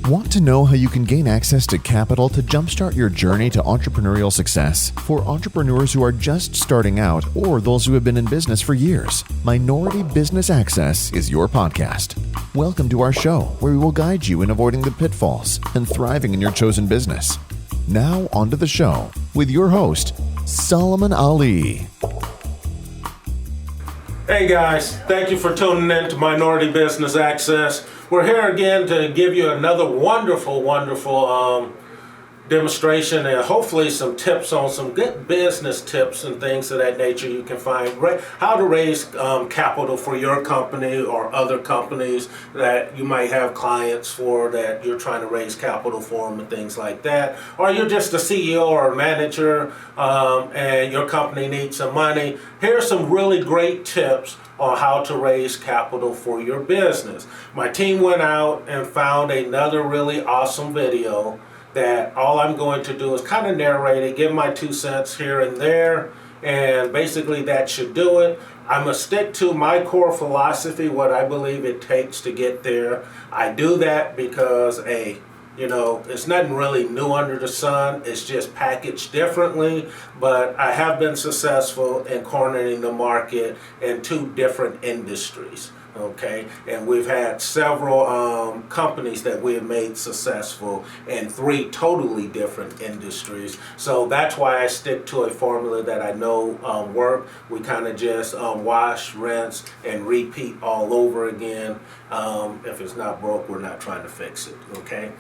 Want to know how you can gain access to capital to jumpstart your journey to entrepreneurial success? For entrepreneurs who are just starting out or those who have been in business for years, Minority Business Access is your podcast. Welcome to our show, where we will guide you in avoiding the pitfalls and thriving in your chosen business. Now, on to the show with your host, Solomon Ali. Hey guys, thank you for tuning in to Minority Business Access. We're here again to give you another wonderful demonstration and hopefully some tips on some good business tips and things of that nature you can find. How to raise capital for your company or other companies that you might have clients for that you're trying to raise capital for them and things like that. Or you're just a CEO or a manager and your company needs some money. Here's some really great tips on how to raise capital for your business. My team went out and found another really awesome video that all I'm going to do is kind of narrate it, give my 2 cents here and there, and basically that should do it. I'm going to stick to my core philosophy, what I believe it takes to get there. I do that because it's nothing really new under the sun. It's just packaged differently, but I have been successful in cornering the market in 2 different industries. Okay, and we've had several companies that we have made successful in 3 totally different industries. So that's why I stick to a formula that I know work. We kind of just wash, rinse, and repeat all over again. If it's not broke, we're not trying to fix it. Okay.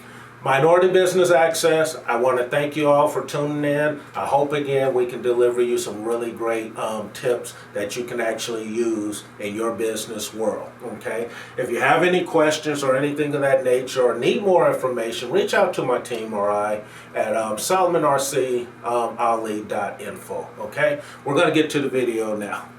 Minority Business Access, I want to thank you all for tuning in. I hope again we can deliver you some really great tips that you can actually use in your business world. Okay? If you have any questions or anything of that nature or need more information, reach out to my team or I at solomonrcali.info. Okay? We're going to get to the video now.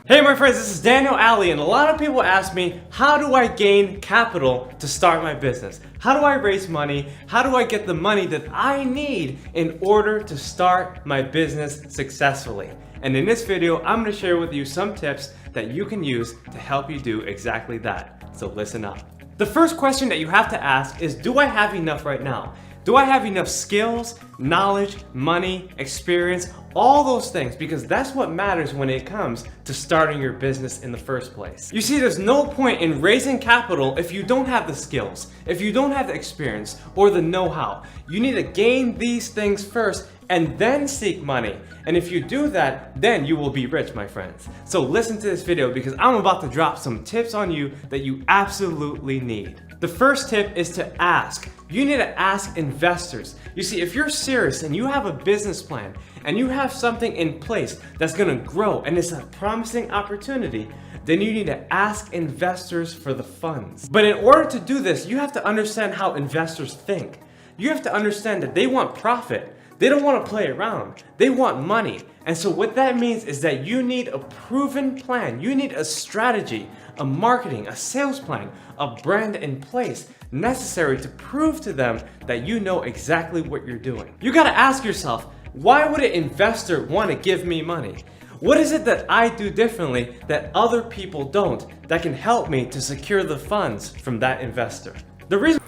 Hey my friends, this is Daniel Ali, and a lot of people ask me, how do I gain capital to start my business? How do I raise money? How do I get the money that I need in order to start my business successfully? And in this video, I'm going to share with you some tips that you can use to help you do exactly that. So listen up. The first question that you have to ask is, do I have enough right now? Do I have enough skills, knowledge, money, experience, all those things? Because that's what matters when it comes to starting your business in the first place. You see, there's no point in raising capital if you don't have the skills, if you don't have the experience or the know-how. You need to gain these things first and then seek money. And if you do that, then you will be rich, my friends. So listen to this video because I'm about to drop some tips on you that you absolutely need. The first tip is to ask. You need to ask investors. You see, if you're serious and you have a business plan and you have something in place that's gonna grow and it's a promising opportunity, then you need to ask investors for the funds. But in order to do this, you have to understand how investors think. You have to understand that they want profit. They don't want to play around. They want money. And so what that means is that you need a proven plan. You need a strategy, a marketing, a sales plan, a brand in place necessary to prove to them that you know exactly what you're doing. You got to ask yourself, why would an investor want to give me money? What is it that I do differently that other people don't that can help me to secure the funds from that investor? The reason,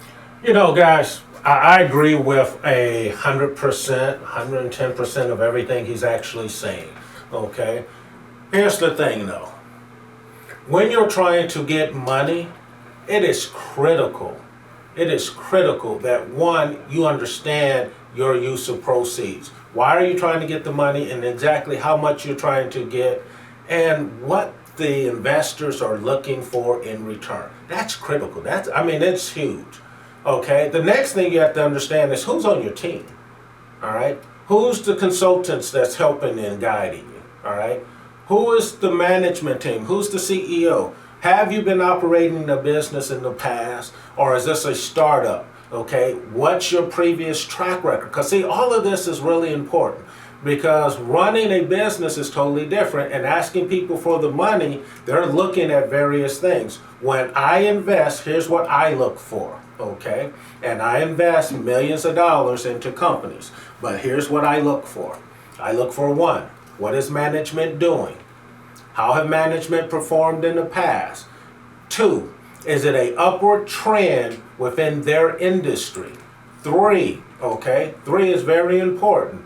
Guys, I agree with 100%, 110% of everything he's actually saying. Okay? Here's the thing though. When you're trying to get money, it is critical. It is critical that one, you understand your use of proceeds. Why are you trying to get the money and exactly how much you're trying to get and what the investors are looking for in return. That's critical. It's huge. Okay, the next thing you have to understand is who's on your team, all right? Who's the consultants that's helping and guiding you, all right? Who is the management team? Who's the CEO? Have you been operating a business in the past, or is this a startup, okay? What's your previous track record? Because see, all of this is really important because running a business is totally different, and asking people for the money, they're looking at various things. When I invest, here's what I look for. Okay, and I invest millions of dollars into companies, but here's what I look for. I look for one, what is management doing? How have management performed in the past? 2, Is it a upward trend within their industry? 3, okay? 3 is very important.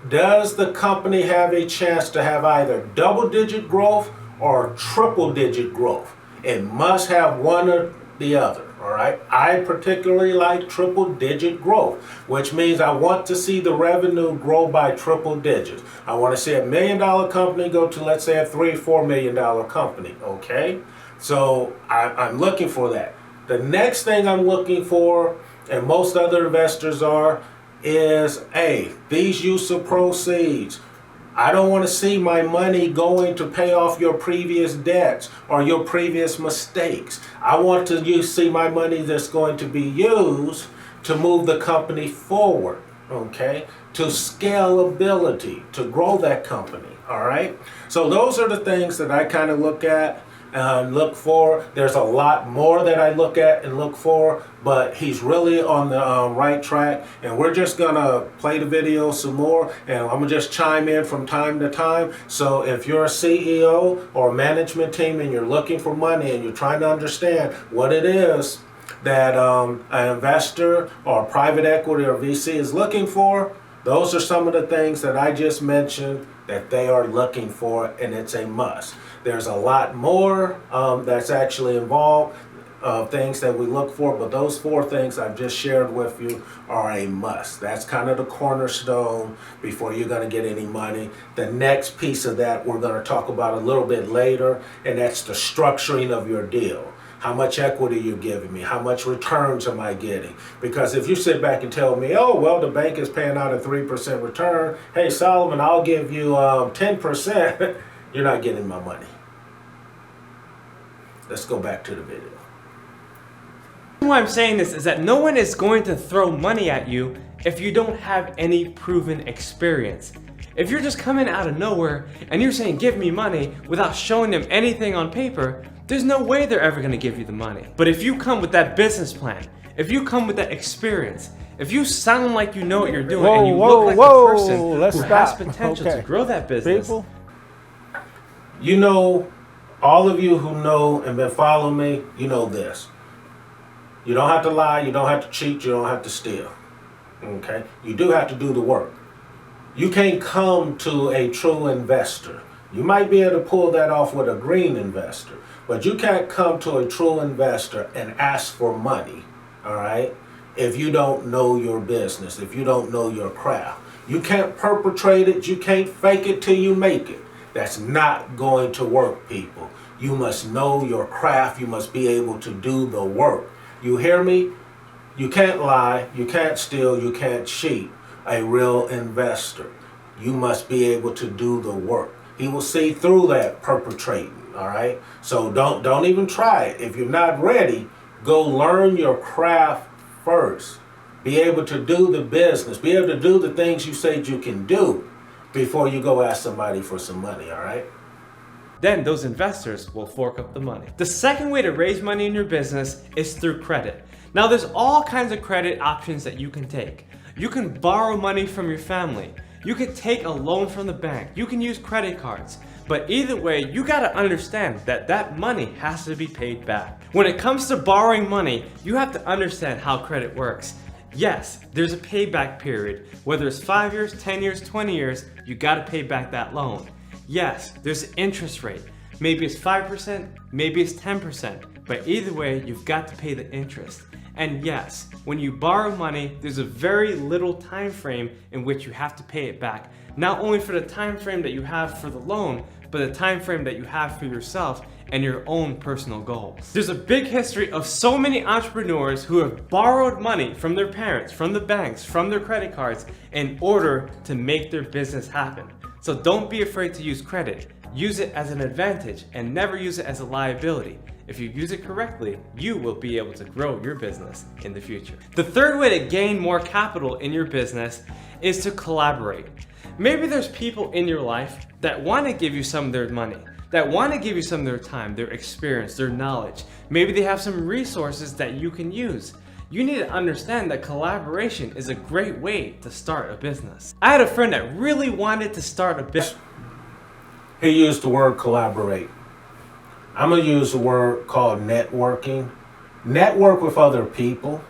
Does the company have a chance to have either double-digit growth or triple-digit growth? It must have one or the other, all right? I particularly like triple-digit growth, which means I want to see the revenue grow by triple digits. I want to see $1 million company go to, let's say, a $3-4 million company, okay? So I'm looking for that. The next thing I'm looking for, and most other investors are, is, hey, these use of proceeds. I don't want to see my money going to pay off your previous debts or your previous mistakes. I want to see my money that's going to be used to move the company forward, okay? To scalability, to grow that company, all right? So those are the things that I kind of look at and look for. There's a lot more that I look at and look for, but he's really on the right track, and we're just gonna play the video some more, and I'm gonna just chime in from time to time. So if you're a CEO or a management team and you're looking for money and you're trying to understand what it is that an investor or private equity or VC is looking for, those are some of the things that I just mentioned that they are looking for, and it's a must. There's a lot more that's actually involved, things that we look for, but those 4 things I've just shared with you are a must. That's kind of the cornerstone before you're going to get any money. The next piece of that we're going to talk about a little bit later, and that's the structuring of your deal. How much equity you're giving me? How much returns am I getting? Because if you sit back and tell me, oh, well, the bank is paying out a 3% return. Hey, Solomon, I'll give you 10%. You're not getting my money. Let's go back to the video. Why I'm saying this is that no one is going to throw money at you if you don't have any proven experience. If you're just coming out of nowhere and you're saying give me money without showing them anything on paper, there's no way they're ever going to give you the money. But if you come with that business plan, if you come with that experience, if you sound like you know what you're doing and you look like a person who has potential to grow that business. People. You know, all of you who know and been following me, you know this. You don't have to lie, you don't have to cheat, you don't have to steal. Okay? You do have to do the work. You can't come to a true investor. You might be able to pull that off with a green investor, but you can't come to a true investor and ask for money, all right, if you don't know your business, if you don't know your craft. You can't perpetrate it, you can't fake it till you make it. That's not going to work, people. You must know your craft, you must be able to do the work. You hear me? You can't lie, you can't steal, you can't cheat a real investor. You must be able to do the work. He will see through that perpetrating, all right? So don't even try it. If you're not ready, go learn your craft first. Be able to do the business. Be able to do the things you said you can do before you go ask somebody for some money, all right? Then those investors will fork up the money. The second way to raise money in your business is through credit. Now there's all kinds of credit options that you can take. You can borrow money from your family. You can take a loan from the bank. You can use credit cards. But either way, you gotta understand that that money has to be paid back. When it comes to borrowing money, you have to understand how credit works. Yes, there's a payback period. Whether it's 5 years, 10 years, 20 years, you gotta pay back that loan. Yes, there's an interest rate. Maybe it's 5%, maybe it's 10%, but either way, you've got to pay the interest. And yes, when you borrow money, there's a very little time frame in which you have to pay it back. Not only for the time frame that you have for the loan, but the time frame that you have for yourself and your own personal goals. There's a big history of so many entrepreneurs who have borrowed money from their parents, from the banks, from their credit cards in order to make their business happen. So don't be afraid to use credit. Use it as an advantage and never use it as a liability. If you use it correctly, you will be able to grow your business in the future. The third way to gain more capital in your business is to collaborate. Maybe there's people in your life that want to give you some of their money, that want to give you some of their time, their experience, their knowledge. Maybe they have some resources that you can use. You need to understand that collaboration is a great way to start a business. I had a friend that really wanted to start a business. He used the word collaborate. I'm going to use a word called networking. Network with other people.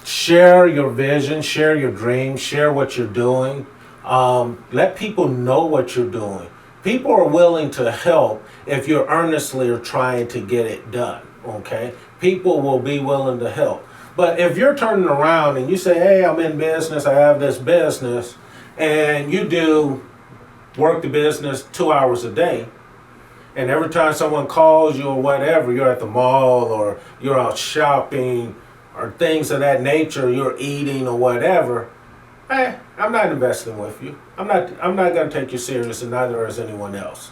Share your vision, share your dreams, share what you're doing. Let people know what you're doing. People are willing to help if you're earnestly are trying to get it done, okay? People will be willing to help. But if you're turning around and you say, hey, I'm in business, I have this business, and you do work the business 2 hours a day, and every time someone calls you or whatever, you're at the mall or you're out shopping or things of that nature, you're eating or whatever, hey, I'm not investing with you. I'm not going to take you serious, and neither is anyone else.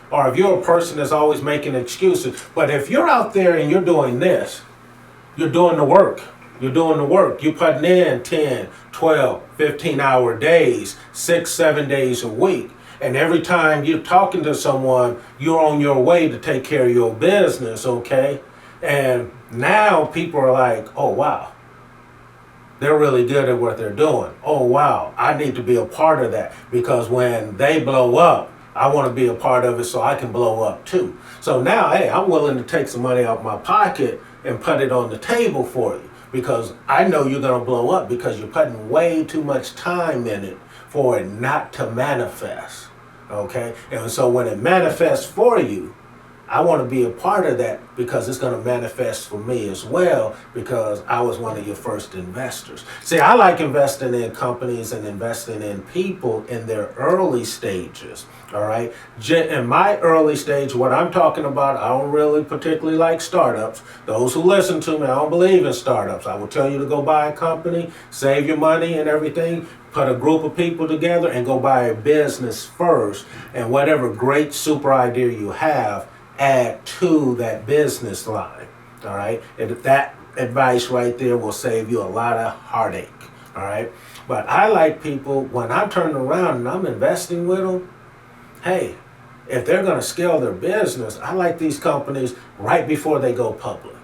Or if you're a person that's always making excuses, but if you're out there and you're doing this, you're doing the work. You're doing the work. You're putting in 10, 12, 15-hour days, 6, 7 days a week. And every time you're talking to someone, you're on your way to take care of your business, okay? And now people are like, oh, wow. They're really good at what they're doing. Oh, wow. I need to be a part of that, because when they blow up, I want to be a part of it so I can blow up too. So now, hey, I'm willing to take some money out of my pocket and put it on the table for you, because I know you're going to blow up because you're putting way too much time in it for it not to manifest. Okay? And so when it manifests for you, I want to be a part of that, because it's going to manifest for me as well, because I was one of your first investors. See, I like investing in companies and investing in people in their early stages. All right. In my early stage, what I'm talking about, I don't really particularly like startups. Those who listen to me, I don't believe in startups. I will tell you to go buy a company, save your money and everything, put a group of people together and go buy a business first. And whatever great super idea you have, add to that business line. All right. And that advice right there will save you a lot of heartache. All right. But I like people, when I'm turning around and I'm investing with them, hey, if they're going to scale their business, I like these companies right before they go public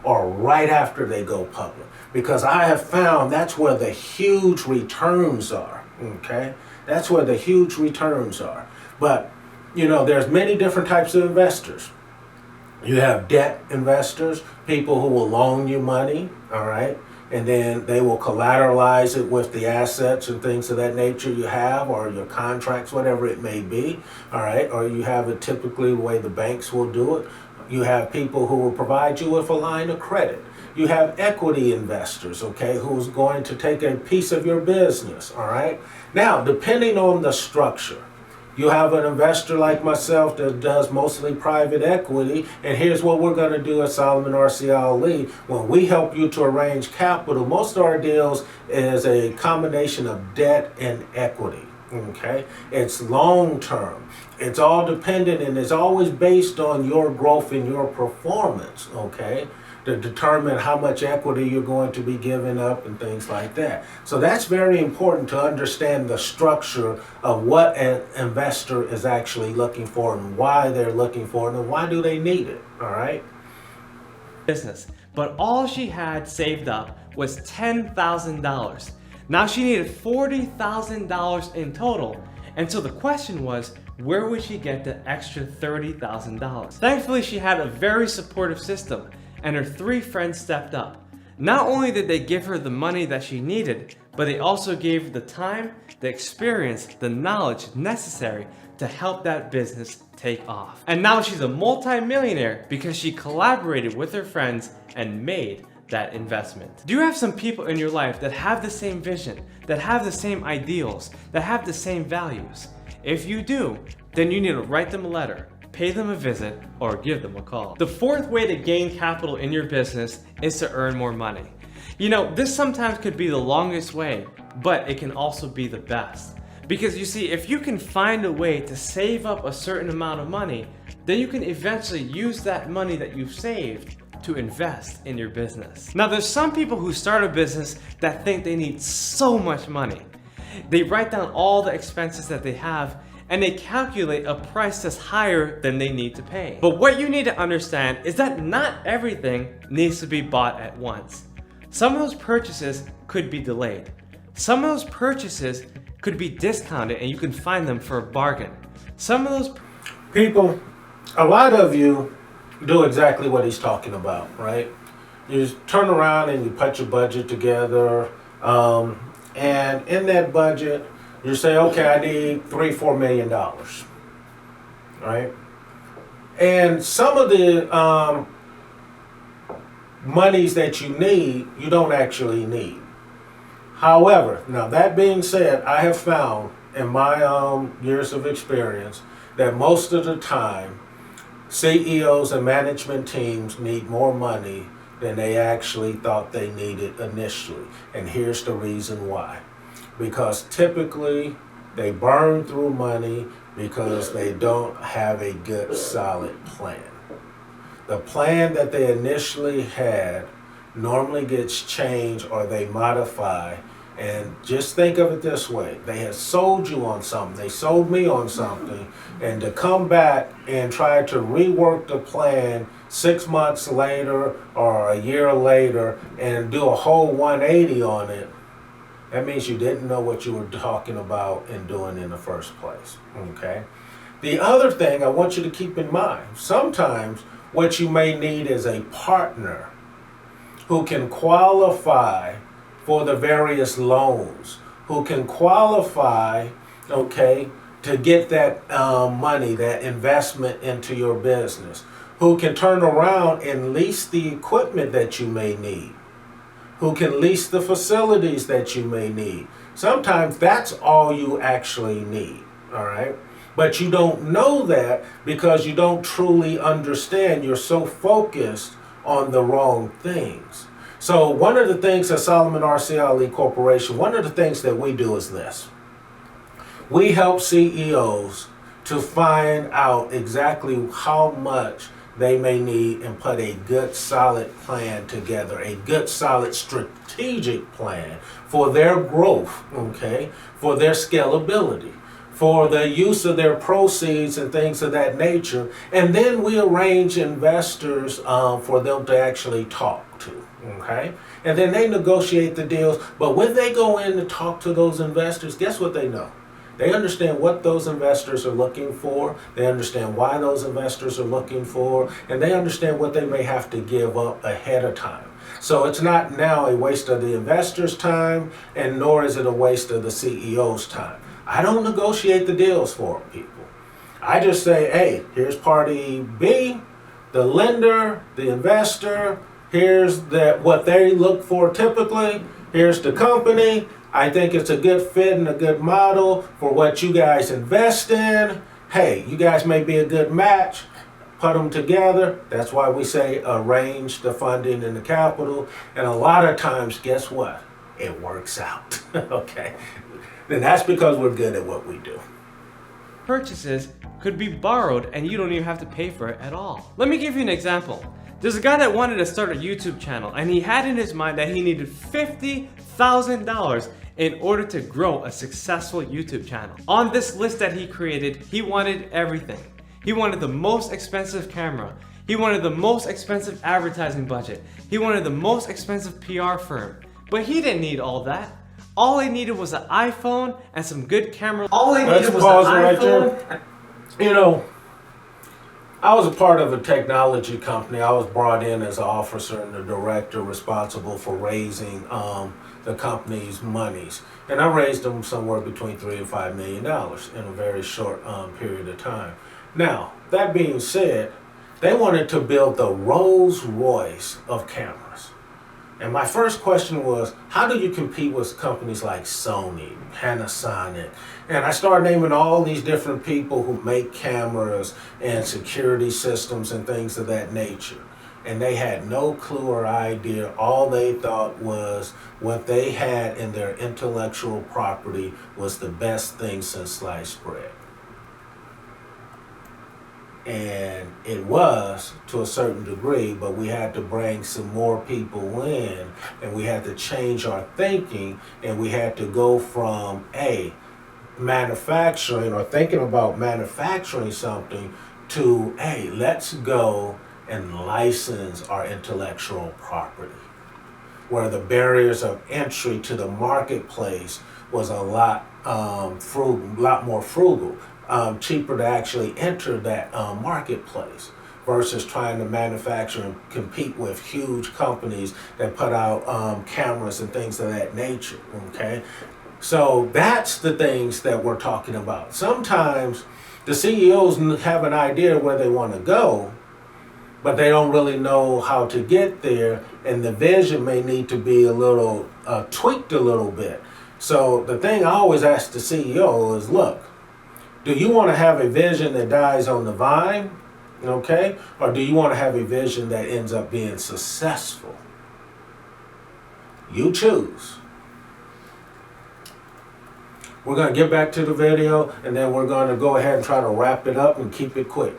or right after they go public, because I have found that's where the huge returns are. Okay. That's where the huge returns are. But you know, there's many different types of investors. You have debt investors, people who will loan you money, all right? And then they will collateralize it with the assets and things of that nature you have, or your contracts, whatever it may be, all right? Or you have it typically the way the banks will do it. You have people who will provide you with a line of credit. You have equity investors, okay, who's going to take a piece of your business, all right? Now, depending on the structure, you have an investor like myself that does mostly private equity, and here's what we're going to do at Solomon RCL Lee. When we help you to arrange capital, most of our deals is a combination of debt and equity. Okay, it's long term. It's all dependent, and it's always based on your growth and your performance. Okay, to determine how much equity you're going to be giving up and things like that. So that's very important to understand the structure of what an investor is actually looking for and why they're looking for it and why do they need it, all right? Business, but all she had saved up was $10,000. Now she needed $40,000 in total. And so the question was, where would she get the extra $30,000? Thankfully, she had a very supportive system, and her 3 friends stepped up. Not only did they give her the money that she needed, but they also gave her the time, the experience, the knowledge necessary to help that business take off. And now she's a multi-millionaire because she collaborated with her friends and made that investment. Do you have some people in your life that have the same vision, that have the same ideals, that have the same values? If you do, then you need to write them a letter, pay them a visit, or give them a call. The 4th way to gain capital in your business is to earn more money. You know, this sometimes could be the longest way, but it can also be the best. Because you see, if you can find a way to save up a certain amount of money, then you can eventually use that money that you've saved to invest in your business. Now, there's some people who start a business that think they need so much money. They write down all the expenses that they have, and they calculate a price that's higher than they need to pay. But what you need to understand is that not everything needs to be bought at once. Some of those purchases could be delayed. Some of those purchases could be discounted and you can find them for a bargain. Some of those people A lot of you do exactly what he's talking about, right? You turn around and you put your budget together, and in that budget, you say, okay, I need $3-4 million, right? And some of the monies that you need, you don't actually need. However, now that being said, I have found in my years of experience that most of the time, CEOs and management teams need more money than they actually thought they needed initially. And here's the reason why. Because typically they burn through money because they don't have a good solid plan. The plan that they initially had normally gets changed or they modify. And just think of it this way. They had sold you on something. They sold me on something. And to come back and try to rework the plan 6 months later or a year later and do a whole 180 on it, that means you didn't know what you were talking about and doing in the first place. Okay? The other thing I want you to keep in mind, sometimes what you may need is a partner who can qualify for the various loans, who can qualify, okay, to get that money, that investment into your business, who can turn around and lease the equipment that you may need, who can lease the facilities that you may need. Sometimes that's all you actually need, all right? But you don't know that because you don't truly understand. You're so focused on the wrong things. So one of the things at Solomon R.C. Ali Corporation, one of the things that we do is this. We help CEOs to find out exactly how much they may need and put a good solid plan together, a good solid strategic plan for their growth, okay, for their scalability, for the use of their proceeds and things of that nature. And then we arrange investors for them to actually talk to, okay? And then they negotiate the deals. But when they go in to talk to those investors, guess what they know? They understand what those investors are looking for. They understand why those investors are looking for. And they understand what they may have to give up ahead of time. So it's not now a waste of the investor's time, and nor is it a waste of the CEO's time. I don't negotiate the deals for people. I just say, hey, here's party B, the lender, the investor. Here's what they look for typically. Here's the company. I think it's a good fit and a good model for what you guys invest in. Hey, you guys may be a good match. Put them together. That's why we say arrange the funding and the capital. And a lot of times, guess what? It works out. Okay. Then that's because we're good at what we do. Purchases could be borrowed and you don't even have to pay for it at all. Let me give you an example. There's a guy that wanted to start a YouTube channel and he had in his mind that he needed $50,000 in order to grow a successful YouTube channel. On this list that he created, he wanted everything. He wanted the most expensive camera. He wanted the most expensive advertising budget. He wanted the most expensive PR firm. But he didn't need all that. All he needed was an iPhone and some good camera. All he needed was an iPhone. Right. You know, I was a part of a technology company. I was brought in as an officer and the director responsible for raising the company's monies. And I raised them somewhere between $3 and $5 million in a very short period of time. Now, that being said, they wanted to build the Rolls Royce of cameras. And my first question was, how do you compete with companies like Sony, Panasonic? And I started naming all these different people who make cameras and security systems and things of that nature. And they had no clue or idea. All they thought was what they had in their intellectual property was the best thing since sliced bread. And it was to a certain degree, but we had to bring some more people in and we had to change our thinking, and we had to go from manufacturing or thinking about manufacturing something to let's go and license our intellectual property, where the barriers of entry to the marketplace was a lot more frugal. cheaper to actually enter that marketplace versus trying to manufacture and compete with huge companies that put out cameras and things of that nature, okay? So that's the things that we're talking about. Sometimes the CEOs have an idea where they want to go, but they don't really know how to get there, and the vision may need to be a little tweaked a little bit. So the thing I always ask the CEO is, look, do you want to have a vision that dies on the vine, okay? Or do you want to have a vision that ends up being successful? You choose. We're going to get back to the video, and then we're going to go ahead and try to wrap it up and keep it quick.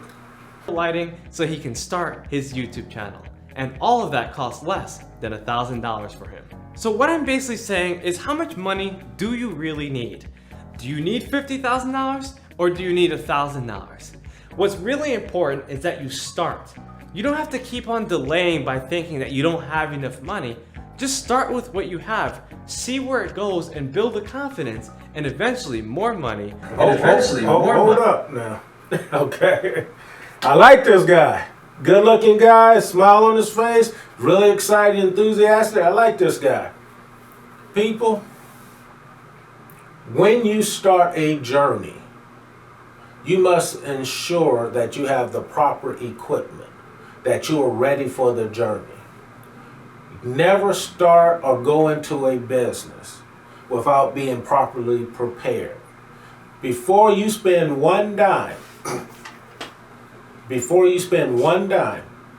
Lighting so he can start his YouTube channel. And all of that costs less than $1,000 for him. So what I'm basically saying is, how much money do you really need? Do you need $50,000 or do you need $1,000? What's really important is that you start. You don't have to keep on delaying by thinking that you don't have enough money. Just start with what you have, see where it goes, and build the confidence, and eventually more money, Hold up now. Okay. I like this guy. Good looking guy, smile on his face, really excited, enthusiastic. I like this guy. People, when you start a journey, you must ensure that you have the proper equipment, that you are ready for the journey. Never start or go into a business without being properly prepared. Before you spend one dime,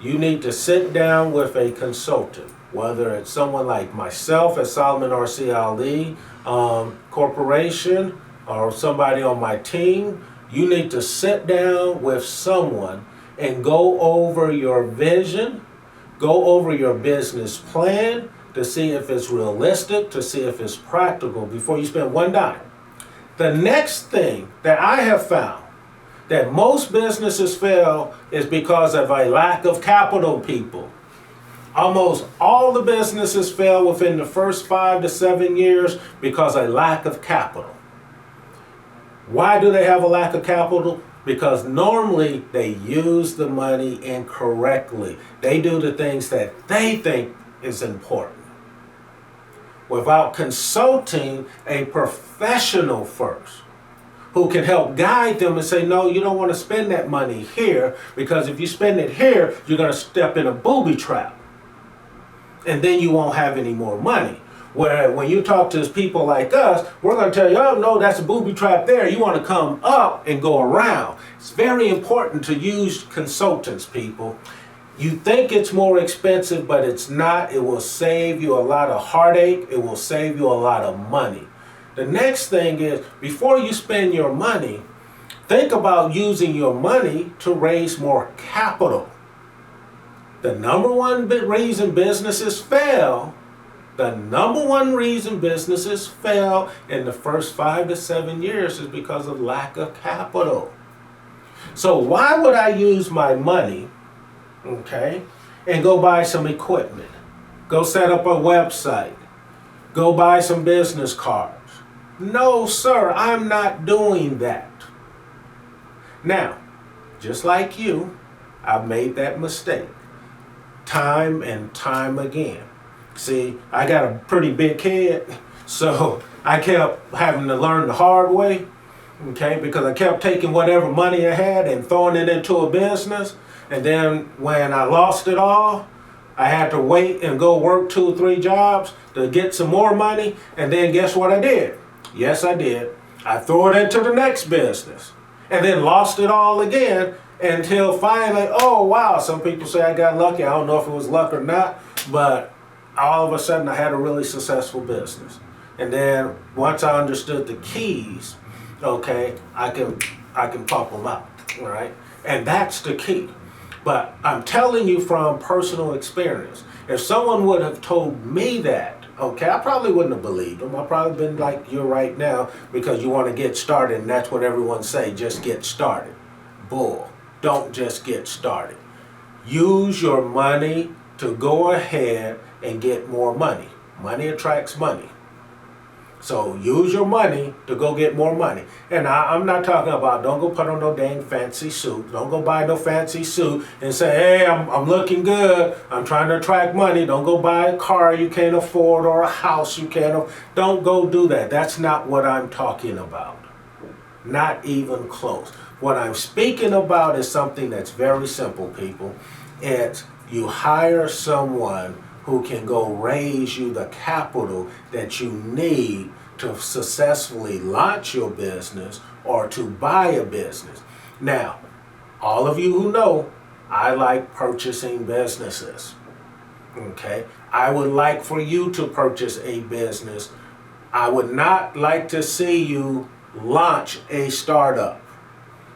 you need to sit down with a consultant, whether it's someone like myself at Solomon R.C. Ali Corporation or somebody on my team. You need to sit down with someone and go over your vision, go over your business plan to see if it's realistic, to see if it's practical before you spend one dime. The next thing that I have found that most businesses fail is because of a lack of capital, people. Almost all the businesses fail within the first 5 to 7 years because of a lack of capital. Why do they have a lack of capital? Because normally they use the money incorrectly. They do the things that they think is important without consulting a professional first who can help guide them and say, no, you don't want to spend that money here, because if you spend it here, you're going to step in a booby trap. And then you won't have any more money. Where when you talk to people like us, we're going to tell you, oh, no, that's a booby trap there. You want to come up and go around. It's very important to use consultants, people. You think it's more expensive, but it's not. It will save you a lot of heartache. It will save you a lot of money. The next thing is, before you spend your money, think about using your money to raise more capital. The number one reason businesses fail in the first 5 to 7 years is because of lack of capital. So why would I use my money, okay, and go buy some equipment, go set up a website, go buy some business cards? No, sir, I'm not doing that. Now, just like you, I've made that mistake time and time again. See, I got a pretty big head, so I kept having to learn the hard way, okay, because I kept taking whatever money I had and throwing it into a business, and then when I lost it all, I had to wait and go work 2 or 3 jobs to get some more money, and then guess what I did? Yes, I did. I threw it into the next business and then lost it all again until finally, oh, wow, some people say I got lucky. I don't know if it was luck or not, but all of a sudden I had a really successful business. And then once I understood the keys, okay, I can pump them out, all right? And that's the key. But I'm telling you from personal experience, if someone would have told me that, okay, I probably wouldn't have believed them. I've probably been like you right now because you want to get started, and that's what everyone say, just get started. Bull. Don't just get started. Use your money to go ahead and get more money. Money attracts money. So use your money to go get more money. And I'm not talking about don't go put on no dang fancy suit. Don't go buy no fancy suit and say, hey, I'm looking good. I'm trying to attract money. Don't go buy a car you can't afford or a house you can't afford. Don't go do that. That's not what I'm talking about. Not even close. What I'm speaking about is something that's very simple, people. It's you hire someone who can go raise you the capital that you need to successfully launch your business or to buy a business. Now, all of you who know, I like purchasing businesses. Okay? I would like for you to purchase a business. I would not like to see you launch a startup.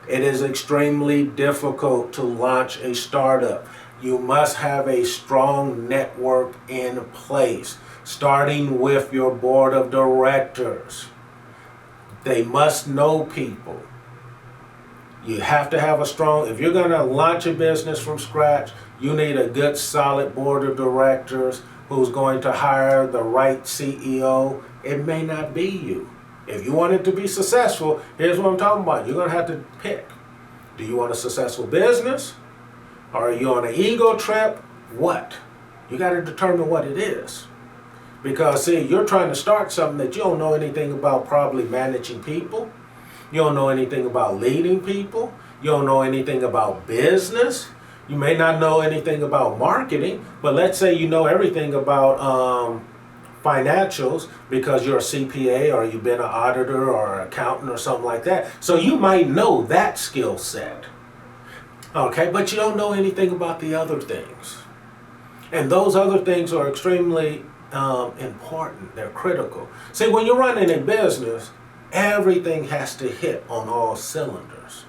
It is extremely difficult to launch a startup. You must have a strong network in place, starting with your board of directors. They must know people. You have to have a strong, if you're going to launch a business from scratch, you need a good solid board of directors who's going to hire the right CEO. It may not be you. If you want it to be successful, here's what I'm talking about. You're going to have to pick. Do you want a successful business? Or are you on an ego trip? What? You got to determine what it is. Because, see, you're trying to start something that you don't know anything about, probably managing people. You don't know anything about leading people. You don't know anything about business. You may not know anything about marketing, but let's say you know everything about financials because you're a CPA or you've been an auditor or an accountant or something like that. So you might know that skill set. Okay, but you don't know anything about the other things. And those other things are extremely important. They're critical. See, when you're running a business, everything has to hit on all cylinders.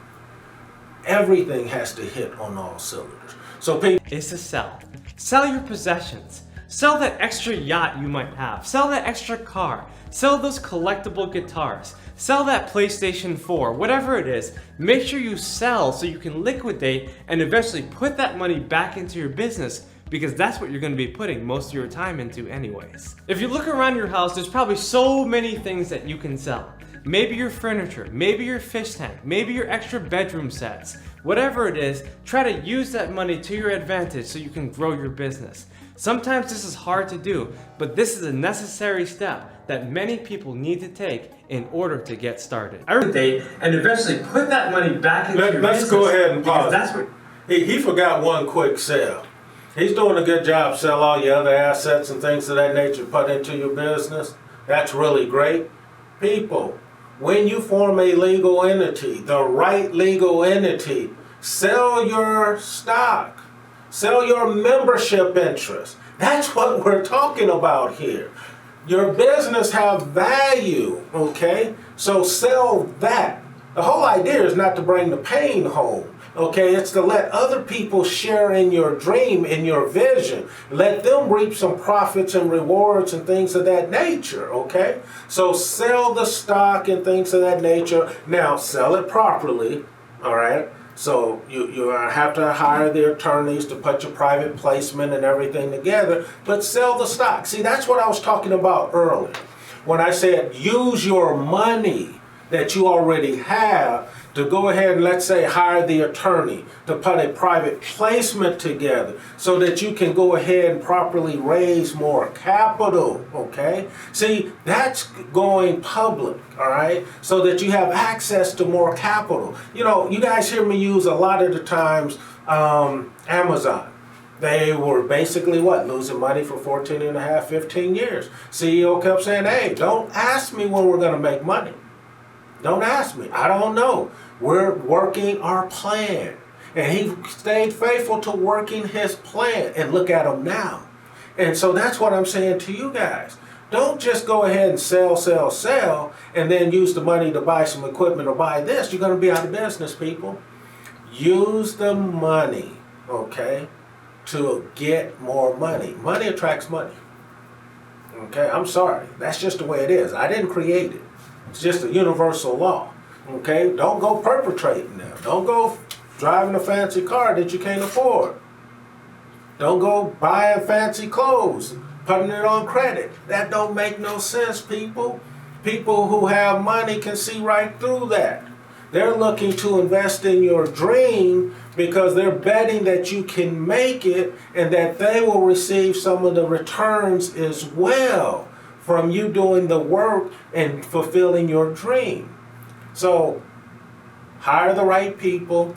Everything has to hit on all cylinders. So people Is to sell. Sell your possessions. Sell that extra yacht you might have. Sell that extra car. Sell those collectible guitars. Sell that PlayStation 4, whatever it is. Make sure you sell so you can liquidate and eventually put that money back into your business, because that's what you're going to be putting most of your time into anyways. If you look around your house, there's probably so many things that you can sell. Maybe your furniture, maybe your fish tank, maybe your extra bedroom sets. Whatever it is, try to use that money to your advantage so you can grow your business. Sometimes this is hard to do, but this is a necessary step that many people need to take in order to get started. And eventually put that money back into your business. let's go ahead and pause. That's what he forgot one quick sell. He's doing a good job, sell all your other assets and things of that nature, put into your business. That's really great. People, when you form a legal entity, the right legal entity, sell your stock. Sell your membership interest. That's what we're talking about here. Your business have value, okay? So sell that. The whole idea is not to bring the pain home, okay? It's to let other people share in your dream, in your vision. Let them reap some profits and rewards and things of that nature, okay? So sell the stock and things of that nature. Now, sell it properly, all right? So you have to hire the attorneys to put your private placement and everything together, but sell the stock. See, that's what I was talking about earlier. When I said use your money that you already have to go ahead and, let's say, hire the attorney to put a private placement together so that you can go ahead and properly raise more capital, okay? See, that's going public, all right? So that you have access to more capital. You know, you guys hear me use a lot of the times Amazon. They were basically what? Losing money for 14 and a half, 15 years. CEO kept saying, hey, don't ask me when we're going to make money. Don't ask me. I don't know. We're working our plan. And he stayed faithful to working his plan. And look at him now. And so that's what I'm saying to you guys. Don't just go ahead and sell, and then use the money to buy some equipment or buy this. You're going to be out of business, people. Use the money, okay, to get more money. Money attracts money. Okay, I'm sorry. That's just the way it is. I didn't create it. It's just a universal law. Okay? Don't go perpetrating now. Don't go driving a fancy car that you can't afford. Don't go buying fancy clothes, putting it on credit. That don't make no sense, people. People who have money can see right through that. They're looking to invest in your dream because they're betting that you can make it and that they will receive some of the returns as well from you doing the work and fulfilling your dream. So hire the right people.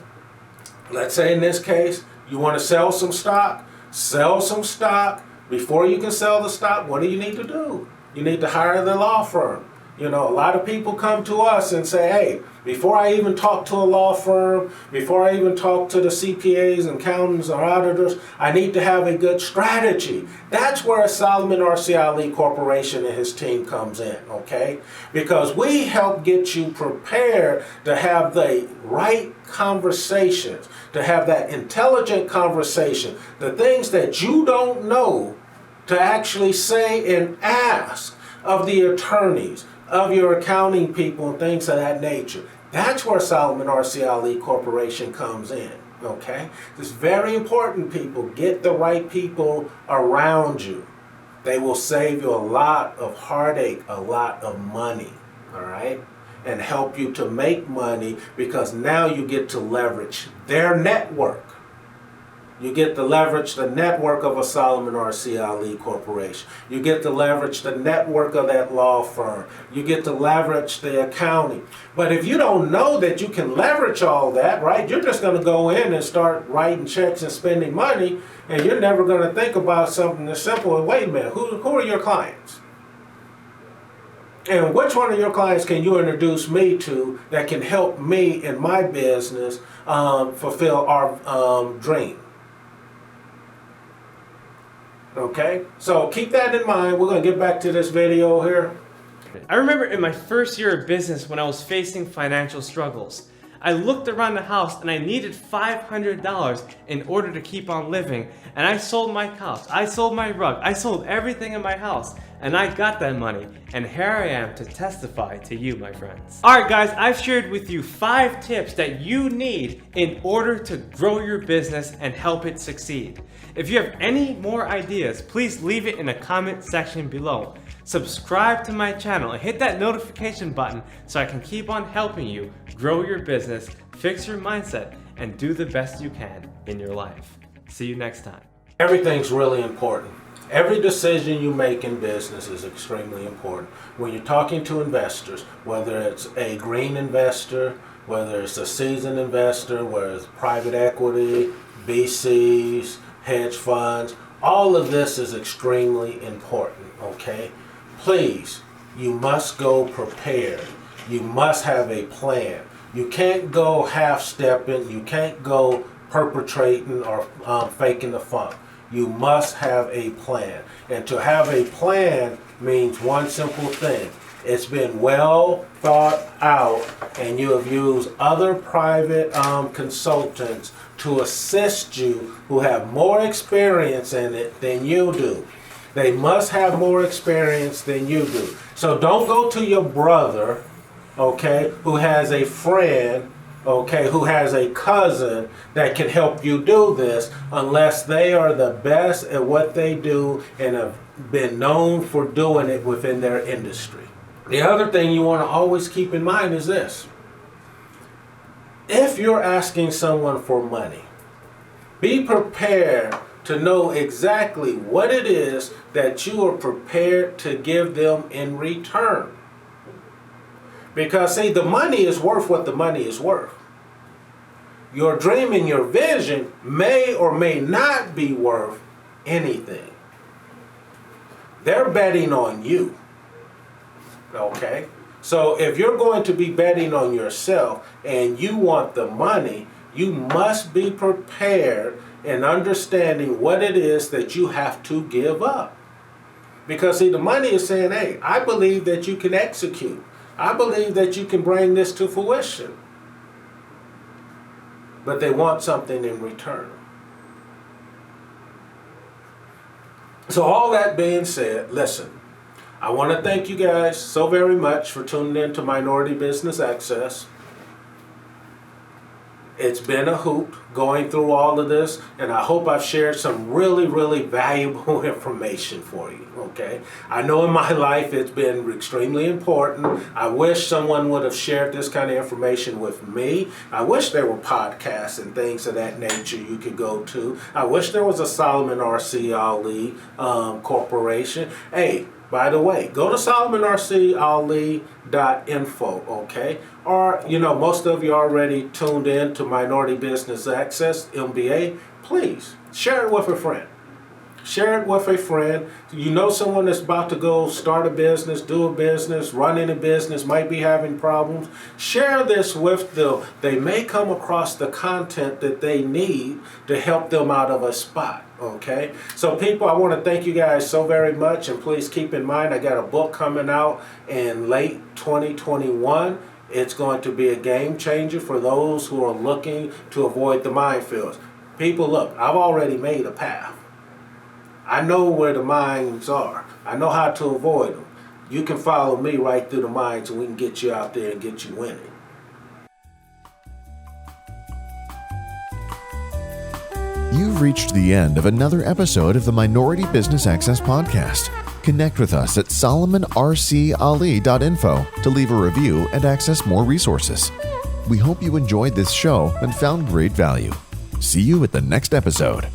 Let's say in this case, you want to sell some stock. Sell some stock. Before you can sell the stock, what do you need to do? You need to hire the law firm. You know, a lot of people come to us and say, hey, before I even talk to a law firm, before I even talk to the CPAs and accountants or auditors, I need to have a good strategy. That's where Solomon R.C. Ali Corporation and his team comes in, okay? Because we help get you prepared to have the right conversations, to have that intelligent conversation, the things that you don't know to actually say and ask of the attorneys, of your accounting people and things of that nature. That's where Solomon R.C. Ali Corporation comes in, okay? It's very important, people. Get the right people around you. They will save you a lot of heartache, a lot of money, all right? And help you to make money because now you get to leverage their network. You get to leverage the network of a Solomon R.C. Ali Corporation. You get to leverage the network of that law firm. You get to leverage the accounting. But if you don't know that you can leverage all that, right, you're just going to go in and start writing checks and spending money, and you're never going to think about something as simple as, wait a minute, who are your clients? And which one of your clients can you introduce me to that can help me in my business fulfill our dream? Okay, so keep that in mind. We're going to get back to this video here. I remember in my first year of business when I was facing financial struggles. I looked around the house and I needed $500 in order to keep on living, and I sold my couch, I sold my rug, I sold everything in my house, and I got that money, and here I am to testify to you, my friends. Alright guys, I've shared with you 5 tips that you need in order to grow your business and help it succeed. If you have any more ideas, please leave it in the comment section below. Subscribe to my channel and hit that notification button so I can keep on helping you grow your business, fix your mindset, and do the best you can in your life. See you next time. Everything's really important. Every decision you make in business is extremely important. When you're talking to investors, whether it's a green investor, whether it's a seasoned investor, whether it's private equity, VCs, hedge funds, all of this is extremely important, okay? Please, you must go prepared. You must have a plan. You can't go half-stepping. You can't go perpetrating or faking the funk. You must have a plan. And to have a plan means one simple thing. It's been well thought out, and you have used other private consultants to assist you who have more experience in it than you do. They must have more experience than you do. So don't go to your brother, okay, who has a friend, okay, who has a cousin that can help you do this unless they are the best at what they do and have been known for doing it within their industry. The other thing you want to always keep in mind is this. If you're asking someone for money, be prepared to know exactly what it is that you are prepared to give them in return. Because, see, the money is worth what the money is worth. Your dream and your vision may or may not be worth anything. They're betting on you. Okay? So if you're going to be betting on yourself and you want the money, you must be prepared and understanding what it is that you have to give up. Because, see, the money is saying, hey, I believe that you can execute. I believe that you can bring this to fruition. But they want something in return. So all that being said, listen, I want to thank you guys so very much for tuning in to Minority Business Access. It's been a hoot going through all of this, and I hope I've shared some really, really valuable information for you, okay? I know in my life it's been extremely important. I wish someone would have shared this kind of information with me. I wish there were podcasts and things of that nature you could go to. I wish there was a Solomon R.C. Ali corporation. Hey, by the way, go to solomonrcali.info, okay? Or, most of you already tuned in to Minority Business Access, MBA. Please, share it with a friend. Share it with a friend. You know someone that's about to go start a business, do a business, running a business, might be having problems. Share this with them. They may come across the content that they need to help them out of a spot. Okay, so people, I want to thank you guys so very much, and please keep in mind I got a book coming out in late 2021. It's going to be a game changer for those who are looking to avoid the minefields. People, look, I've already made a path. I know where the mines are. I know how to avoid them. You can follow me right through the mines, and we can get you out there and get you winning. You've reached the end of another episode of the Minority Business Access Podcast. Connect with us at solomonrcali.info to leave a review and access more resources. We hope you enjoyed this show and found great value. See you at the next episode.